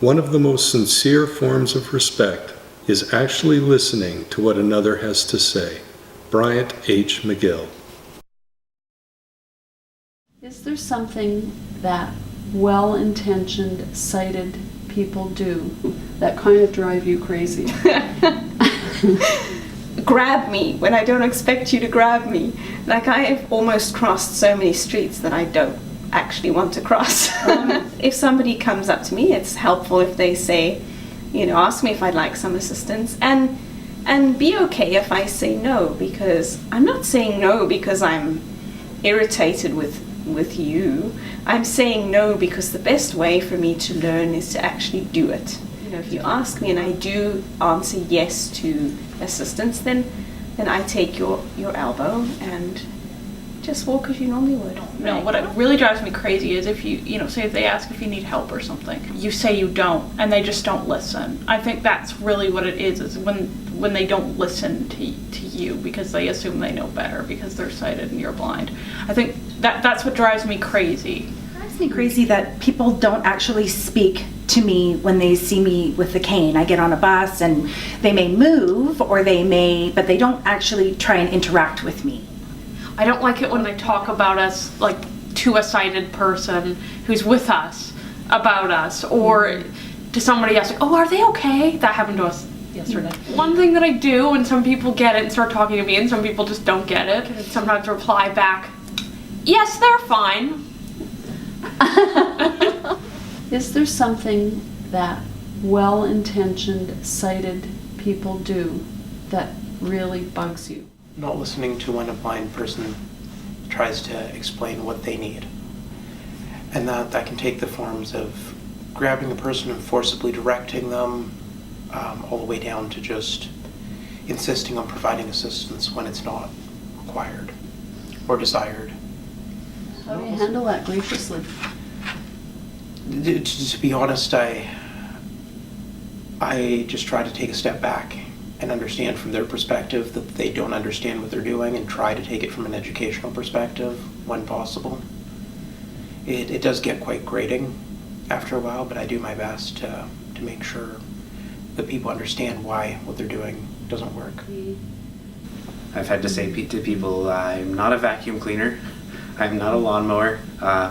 One of the most sincere forms of respect is actually listening to what another has to say. Bryant H. McGill. Is there something that well-intentioned, sighted people do that kind of drive you crazy? Grab me when I don't expect you to grab me. Like, I have almost crossed so many streets that I don't actually want to cross. If somebody comes up to me, it's helpful if they say, ask me if I'd like some assistance, and be okay if I say no, because I'm not saying no because I'm irritated with you. I'm saying no because the best way for me to learn is to actually do it. If you ask me and I do answer yes to assistance, then I take your elbow and just walk as you normally would. No, what really drives me crazy is if say if they ask if you need help or something, you say you don't, and they just don't listen. I think that's really what it is when they don't listen to you because they assume they know better because they're sighted and you're blind. I think that's what drives me crazy. It drives me crazy that people don't actually speak to me when they see me with the cane. I get on a bus and they may move but they don't actually try and interact with me. I don't like it when they talk about us like to a sighted person who's with us about us, or to somebody else like, oh, are they okay? That happened to us yesterday. One thing that I do, and some people get it and start talking to me, and some people just don't get it, and sometimes reply back, yes, they're fine. Is there something that well-intentioned, sighted people do that really bugs you? Not listening to when a blind person tries to explain what they need. And that can take the forms of grabbing a person and forcibly directing them, all the way down to just insisting on providing assistance when it's not required or desired. How do you handle that graciously? To be honest, I just try to take a step back and understand from their perspective that they don't understand what they're doing, and try to take it from an educational perspective when possible. It does get quite grating after a while, but I do my best to make sure that people understand why what they're doing doesn't work. I've had to say to people, I'm not a vacuum cleaner, I'm not a lawnmower,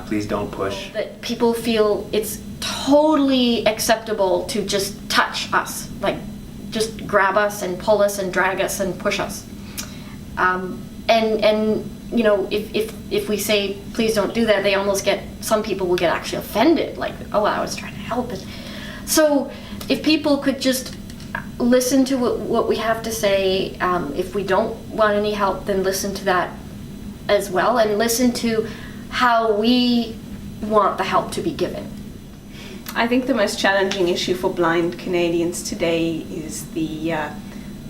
please don't push. That people feel it's totally acceptable to just touch us, like just grab us and pull us and drag us and push us. If we say please don't do that, they almost some people will get actually offended, like, oh, I was trying to help it. So if people could just listen to what we have to say, if we don't want any help, then listen to that as well, and listen to how we want the help to be given. I think the most challenging issue for blind Canadians today is the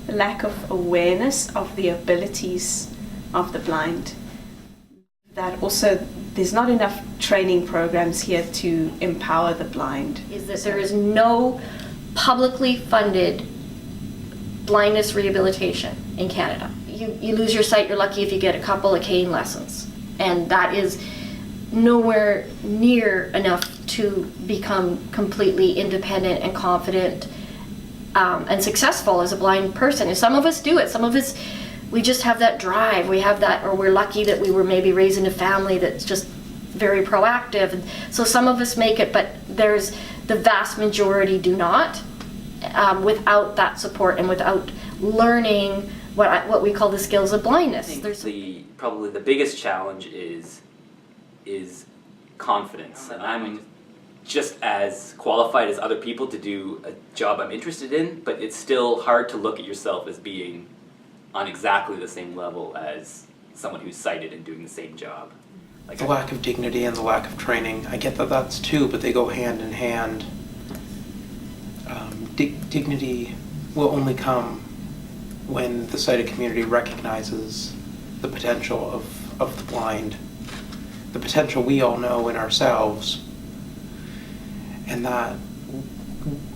lack of awareness of the abilities of the blind. That also, there's not enough training programs here to empower the blind. Is that there is no publicly funded blindness rehabilitation in Canada. You lose your sight, you're lucky if you get a couple of cane lessons, and that is nowhere near enough to become completely independent and confident and successful as a blind person. And some of us do it. Some of us, we just have that drive. We have that, or we're lucky that we were maybe raised in a family that's just very proactive. And so some of us make it, but there's the vast majority do not, without that support and without learning what we call the skills of blindness. Probably the biggest challenge is confidence. And I'm just as qualified as other people to do a job I'm interested in, but it's still hard to look at yourself as being on exactly the same level as someone who's sighted and doing the same job. The lack of dignity and the lack of training, I get that that's two, but they go hand in hand. Dignity will only come when the sighted community recognizes the potential of the blind, the potential we all know in ourselves, and that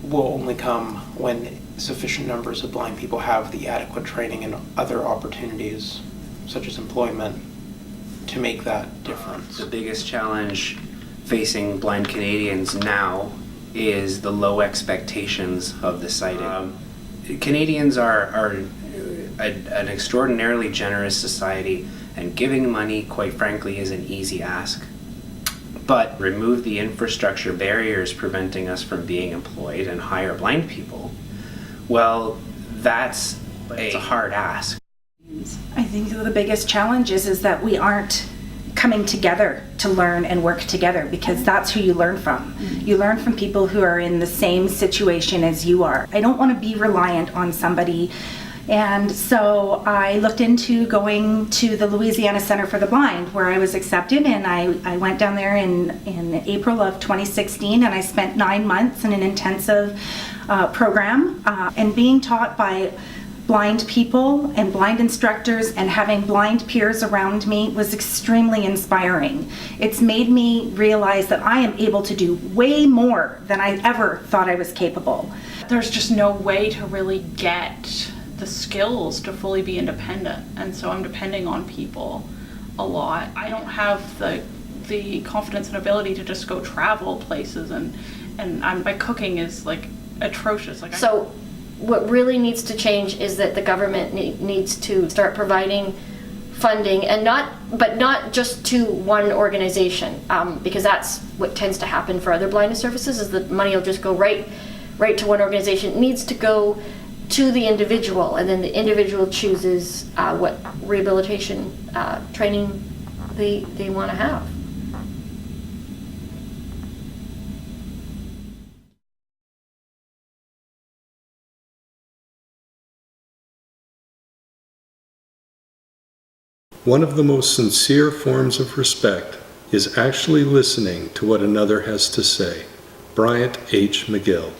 will only come when sufficient numbers of blind people have the adequate training and other opportunities, such as employment, to make that difference. The biggest challenge facing blind Canadians now is the low expectations of the sighted. Canadians are an extraordinarily generous society, and giving money, quite frankly, is an easy ask. But remove the infrastructure barriers preventing us from being employed and hire blind people, well, that's a hard ask. I think the biggest challenge is that we aren't coming together to learn and work together, because that's who you learn from. You learn from people who are in the same situation as you are. I don't want to be reliant on somebody. And so I looked into going to the Louisiana Center for the Blind, where I was accepted, and I went down there in April of 2016, and I spent 9 months in an intensive program and being taught by blind people and blind instructors and having blind peers around me was extremely inspiring. It's made me realize that I am able to do way more than I ever thought I was capable. There's just no way to really get the skills to fully be independent, and so I'm depending on people a lot. I don't have the confidence and ability to just go travel places, and my cooking is like atrocious. Like So what really needs to change is that the government needs to start providing funding, and not just to one organization, because that's what tends to happen for other blindness services, is that money will just go right to one organization. It needs to go to the individual, and then the individual chooses what rehabilitation training they want to have. One of the most sincere forms of respect is actually listening to what another has to say. Bryant H. McGill.